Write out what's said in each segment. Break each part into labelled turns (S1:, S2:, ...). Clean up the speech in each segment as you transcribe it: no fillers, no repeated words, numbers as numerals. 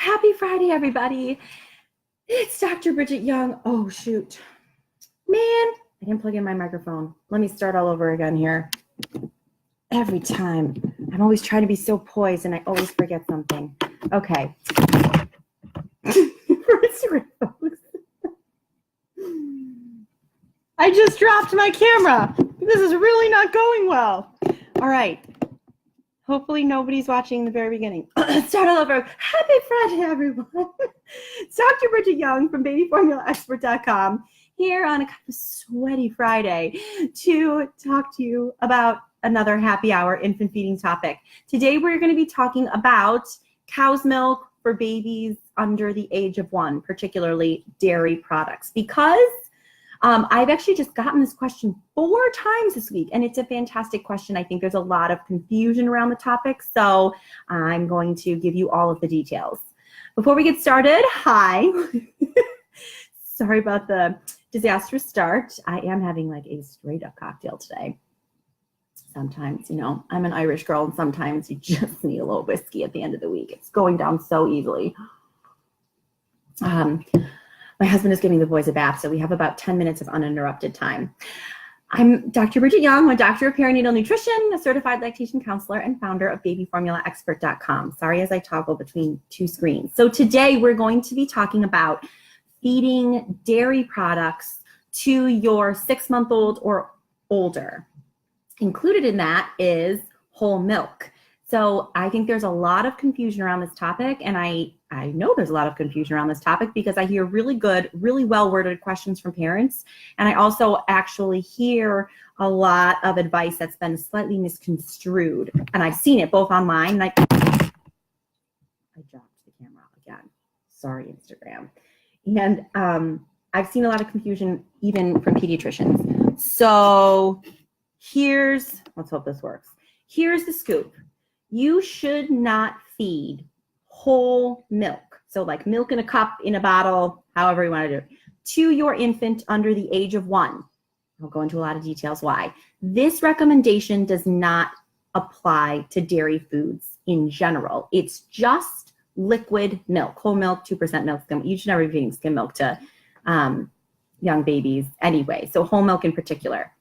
S1: Happy Friday, everybody. It's Dr. Bridget Young. Oh, shoot. Man, I didn't plug in my microphone. Let me start all over again here. Every time. I'm always trying to be so poised and I always forget something. Okay. I just dropped my camera. This is really not going well. All right. Hopefully nobody's watching the very beginning. Start all over. Happy Friday, everyone. It's Dr. Bridget Young from babyformulaexpert.com here on a kind of sweaty Friday to talk to you about another happy hour infant feeding topic. Today we're going to be talking about cow's milk for babies under the age of 1, particularly dairy products, because I've actually just gotten this question 4 times this week, and it's a fantastic question. I think there's a lot of confusion around the topic, so I'm going to give you all of the details. Before we get started, hi. Sorry about the disastrous start. I am having like a straight up cocktail today. Sometimes, you know, I'm an Irish girl, and sometimes you just need a little whiskey at the end of the week. It's going down so easily. My husband is giving the boys a bath, so we have about 10 minutes of uninterrupted time. I'm Dr. Bridget Young, a doctor of perinatal nutrition, a certified lactation counselor, and founder of babyformulaexpert.com. Sorry as I toggle between 2 screens. So today we're going to be talking about feeding dairy products to your 6-month-old or older. Included in that is whole milk. So I think there's a lot of confusion around this topic, and I know there's a lot of confusion around this topic because I hear really good, really well-worded questions from parents, and I also actually hear a lot of advice that's been slightly misconstrued, and I've seen it both online, and I dropped the camera again. Sorry, Instagram. And I've seen a lot of confusion even from pediatricians. So let's hope this works. Here's the scoop. You should not feed whole milk, so like milk in a cup, in a bottle, however you want to do it, to your infant under the age of 1. I'll go into a lot of details why. This recommendation does not apply to dairy foods in general. It's just liquid milk, whole milk, 2% milk, skim. You should never be feeding skim milk to young babies anyway, so whole milk in particular.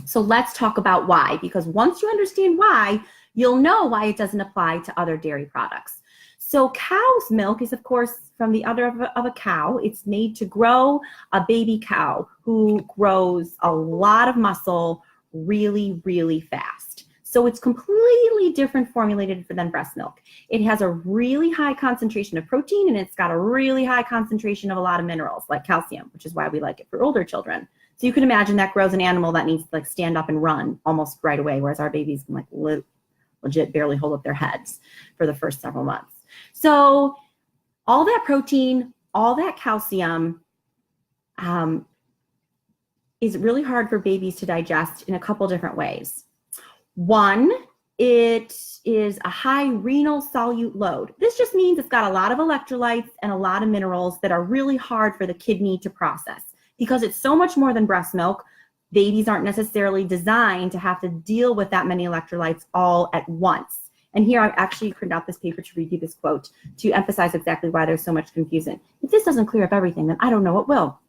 S1: So let's talk about why, because once you understand why, you'll know why it doesn't apply to other dairy products. So cow's milk is, of course, from the udder of a cow. It's made to grow a baby cow who grows a lot of muscle really, really fast. So it's completely different formulated than breast milk. It has a really high concentration of protein, and it's got a really high concentration of a lot of minerals like calcium, which is why we like it for older children. So you can imagine that grows an animal that needs to like stand up and run almost right away, whereas our babies can like legit barely hold up their heads for the first several months. So all that protein, all that calcium is really hard for babies to digest in a couple different ways. One, it is a high renal solute load. This just means it's got a lot of electrolytes and a lot of minerals that are really hard for the kidney to process. Because it's so much more than breast milk, babies aren't necessarily designed to have to deal with that many electrolytes all at once. And here I've actually printed out this paper to read you this quote to emphasize exactly why there's so much confusion. If this doesn't clear up everything, then I don't know what will.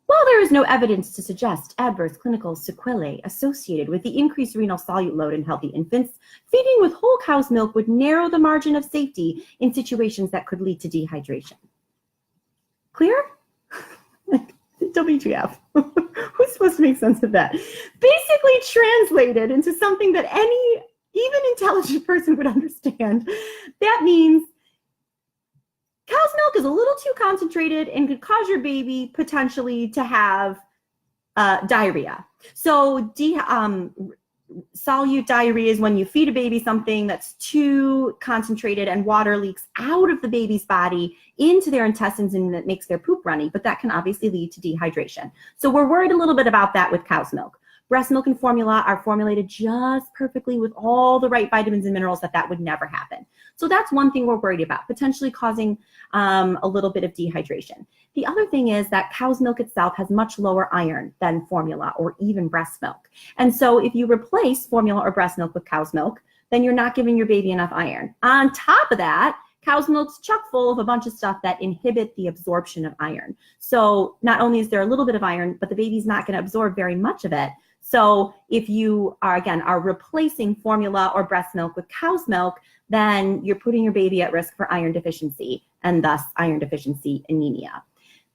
S1: While there is no evidence to suggest adverse clinical sequelae associated with the increased renal solute load in healthy infants, feeding with whole cow's milk would narrow the margin of safety in situations that could lead to dehydration. Clear? WTF. Who's supposed to make sense of that? Basically translated into something that any even intelligent person would understand. That means cow's milk is a little too concentrated and could cause your baby potentially to have diarrhea. So solute diarrhea is when you feed a baby something that's too concentrated and water leaks out of the baby's body into their intestines and that makes their poop runny, but that can obviously lead to dehydration. So we're worried a little bit about that with cow's milk. Breast milk and formula are formulated just perfectly with all the right vitamins and minerals that would never happen. So that's one thing we're worried about, potentially causing a little bit of dehydration. The other thing is that cow's milk itself has much lower iron than formula or even breast milk. And so if you replace formula or breast milk with cow's milk, then you're not giving your baby enough iron. On top of that, cow's milk's chock full of a bunch of stuff that inhibit the absorption of iron. So not only is there a little bit of iron, but the baby's not going to absorb very much of it. So if you are replacing formula or breast milk with cow's milk, then you're putting your baby at risk for iron deficiency and thus iron deficiency anemia.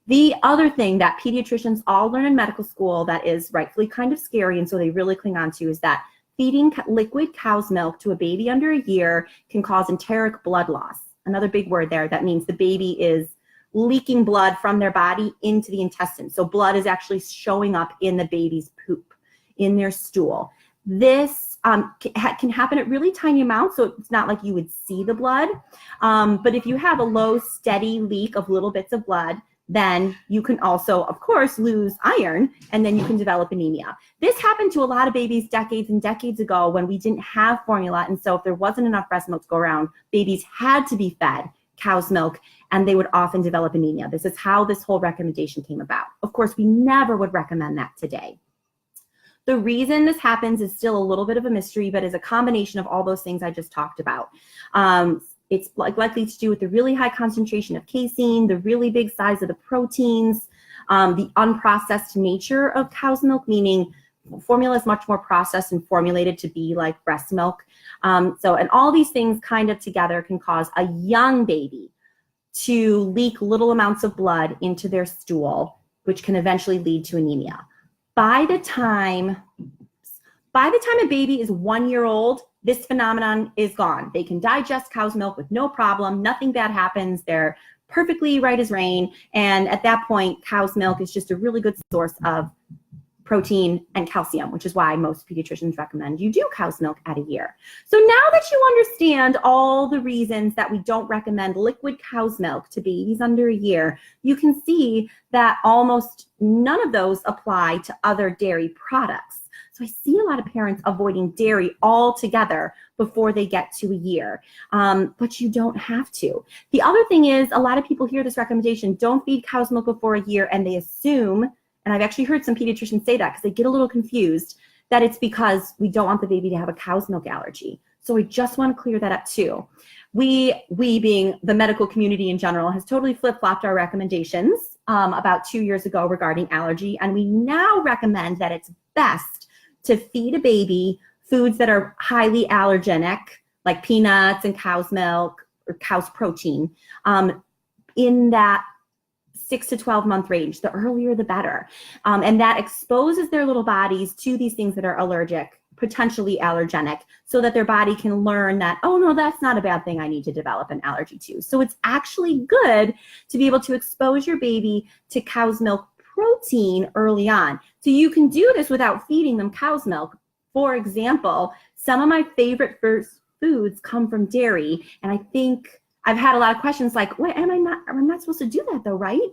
S1: The other thing that pediatricians all learn in medical school that is rightfully kind of scary, and so they really cling on to, is that feeding liquid cow's milk to a baby under a year can cause enteric blood loss. Another big word there. That means the baby is leaking blood from their body into the intestines. So blood is actually showing up in the baby's poop, in their stool. This can happen at really tiny amounts, so it's not like you would see the blood. But if you have a low, steady leak of little bits of blood, then you can also, of course, lose iron, and then you can develop anemia. This happened to a lot of babies decades and decades ago when we didn't have formula, and so if there wasn't enough breast milk to go around, babies had to be fed cow's milk, and they would often develop anemia. This is how this whole recommendation came about. Of course, we never would recommend that today. The reason this happens is still a little bit of a mystery, but is a combination of all those things I just talked about. It's likely to do with the really high concentration of casein, the really big size of the proteins, the unprocessed nature of cow's milk, meaning formula is much more processed and formulated to be like breast milk. And all these things kind of together can cause a young baby to leak little amounts of blood into their stool, which can eventually lead to anemia. By the time a baby is 1 year old, this phenomenon is gone. They can digest cow's milk with no problem. Nothing bad happens. They're perfectly right as rain. And at that point, cow's milk is just a really good source of protein and calcium, which is why most pediatricians recommend you do cow's milk at a year. So now that you understand all the reasons that we don't recommend liquid cow's milk to babies under a year, you can see that almost none of those apply to other dairy products. So I see a lot of parents avoiding dairy altogether before they get to a year, but you don't have to. The other thing is, a lot of people hear this recommendation, don't feed cow's milk before a year, and they assume, and I've actually heard some pediatricians say that because they get a little confused, that it's because we don't want the baby to have a cow's milk allergy. So I just want to clear that up too. We being the medical community in general, has totally flip-flopped our recommendations about 2 years ago regarding allergy, and we now recommend that it's best to feed a baby foods that are highly allergenic, like peanuts and cow's milk or cow's protein, in that 6 to 12 month range. The earlier, the better. And that exposes their little bodies to these things that are allergic, potentially allergenic, so that their body can learn that, oh no, that's not a bad thing I need to develop an allergy to. So it's actually good to be able to expose your baby to cow's milk protein early on. So you can do this without feeding them cow's milk. For example, some of my favorite foods come from dairy, and I think I've had a lot of questions like, wait, I'm not supposed to do that though, right?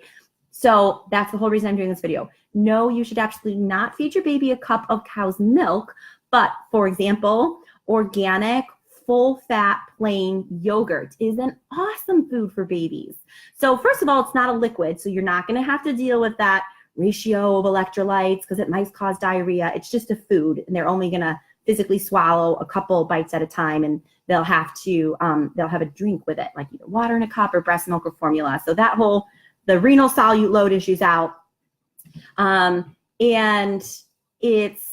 S1: So that's the whole reason I'm doing this video. No, you should absolutely not feed your baby a cup of cow's milk, but for example, organic, full-fat, plain yogurt is an awesome food for babies. So first of all, it's not a liquid, so you're not going to have to deal with that ratio of electrolytes because it might cause diarrhea. It's just a food, and they're only going to physically swallow a couple bites at a time, and they'll have a drink with it, like either water in a cup or breast milk or formula. So that the renal solute load issue's out. And it's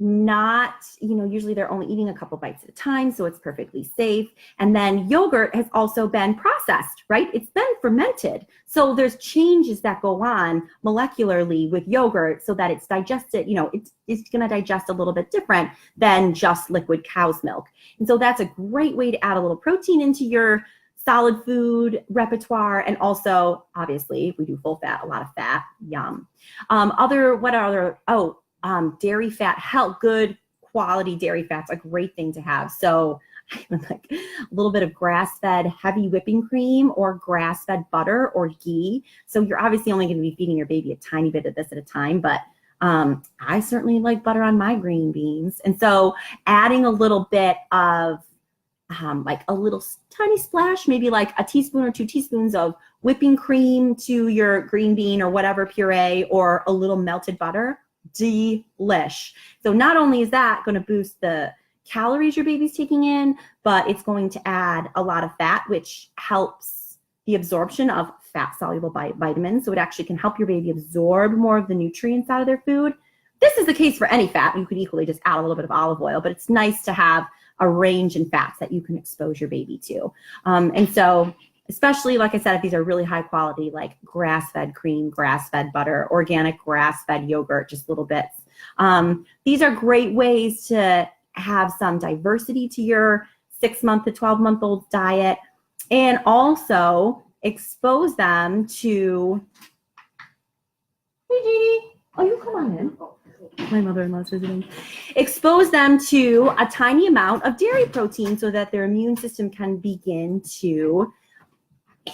S1: not, usually they're only eating a couple bites at a time, so it's perfectly safe. And then yogurt has also been processed, right? It's been fermented. So there's changes that go on molecularly with yogurt so that it's digested, it's going to digest a little bit different than just liquid cow's milk. And so that's a great way to add a little protein into your solid food repertoire. And also, obviously, if we do full fat, a lot of fat, yum. Dairy fat, good quality dairy fat's a great thing to have. So like a little bit of grass-fed heavy whipping cream or grass-fed butter or ghee. So you're obviously only going to be feeding your baby a tiny bit of this at a time, but I certainly like butter on my green beans. And so adding a little bit of like a little tiny splash, maybe like a teaspoon or 2 teaspoons of whipping cream to your green bean or whatever puree, or a little melted butter, delish. So not only is that going to boost the calories your baby's taking in, but it's going to add a lot of fat, which helps the absorption of fat-soluble vitamins. So it actually can help your baby absorb more of the nutrients out of their food. This is the case for any fat. You could equally just add a little bit of olive oil, but it's nice to have a range in fats that you can expose your baby to. And so, especially, like I said, if these are really high quality, like grass-fed cream, grass-fed butter, organic grass-fed yogurt, just little bits. These are great ways to have some diversity to your 6-month to 12-month-old diet, and also expose them to, hey, Jeannie, oh, you come on in. My mother-in-law's visiting. Expose them to a tiny amount of dairy protein so that their immune system can begin to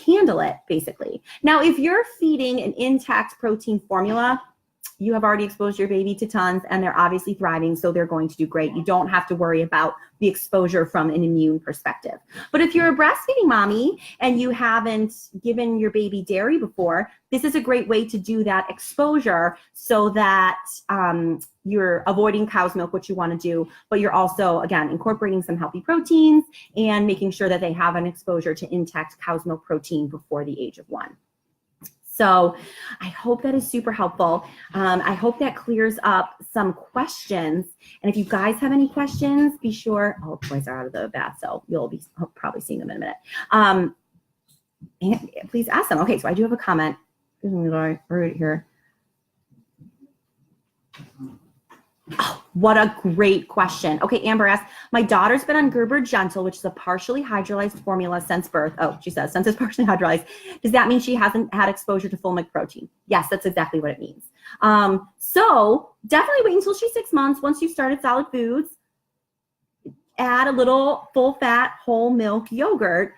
S1: handle it, basically. Now, if you're feeding an intact protein formula, you have already exposed your baby to tons and they're obviously thriving, so they're going to do great. You don't have to worry about the exposure from an immune perspective. But if you're a breastfeeding mommy and you haven't given your baby dairy before, this is a great way to do that exposure so that you're avoiding cow's milk, which you want to do, but you're also, again, incorporating some healthy proteins and making sure that they have an exposure to intact cow's milk protein before the age of 1. So I hope that is super helpful. I hope that clears up some questions. And if you guys have any questions, be sure, oh, boys are out of the bath, so you'll be probably seeing them in a minute. And please ask them. Okay, so I do have a comment. Right here. Oh, what a great question. Okay, Amber asks, my daughter's been on Gerber Gentle, which is a partially hydrolyzed formula since birth. Oh, she says, since it's partially hydrolyzed. Does that mean she hasn't had exposure to full milk protein? Yes, that's exactly what it means. So definitely wait until she's 6 months. Once you've started solid foods, add a little full fat whole milk yogurt.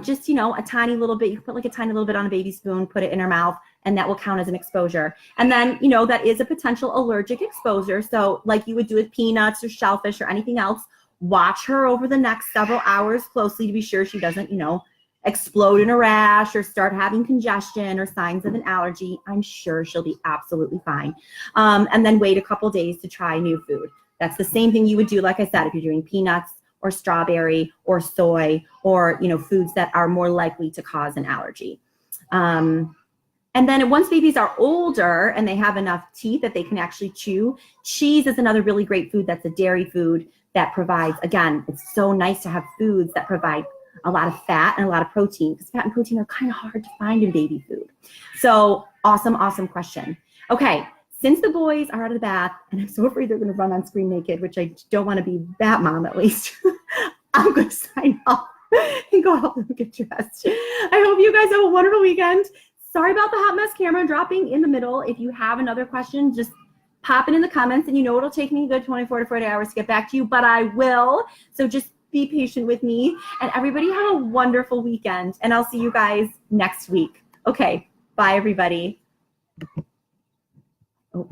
S1: Just, you know, a tiny little bit. You can put like a tiny little bit on a baby spoon, put it in her mouth, and that will count as an exposure. And then, you know, that is a potential allergic exposure. So like you would do with peanuts or shellfish or anything else, watch her over the next several hours closely to be sure she doesn't, you know, explode in a rash or start having congestion or signs of an allergy. I'm sure she'll be absolutely fine. And then wait a couple days to try new food. That's the same thing you would do, like I said, if you're doing peanuts or strawberry or soy or, you know, foods that are more likely to cause an allergy. And then once babies are older and they have enough teeth that they can actually chew, cheese is another really great food that's a dairy food that provides, again, it's so nice to have foods that provide a lot of fat and a lot of protein, because fat and protein are kind of hard to find in baby food. So awesome, awesome question. Okay, since the boys are out of the bath, and I'm so afraid they're going to run on screen naked, which I don't want to be that mom at least, I'm going to sign off and go help them get dressed. I hope you guys have a wonderful weekend. Sorry about the hot mess camera dropping in the middle. If you have another question, just pop it in the comments, and you know it'll take me a good 24 to 40 hours to get back to you, but I will. So just be patient with me, and everybody have a wonderful weekend, and I'll see you guys next week. Okay, bye everybody. Oh.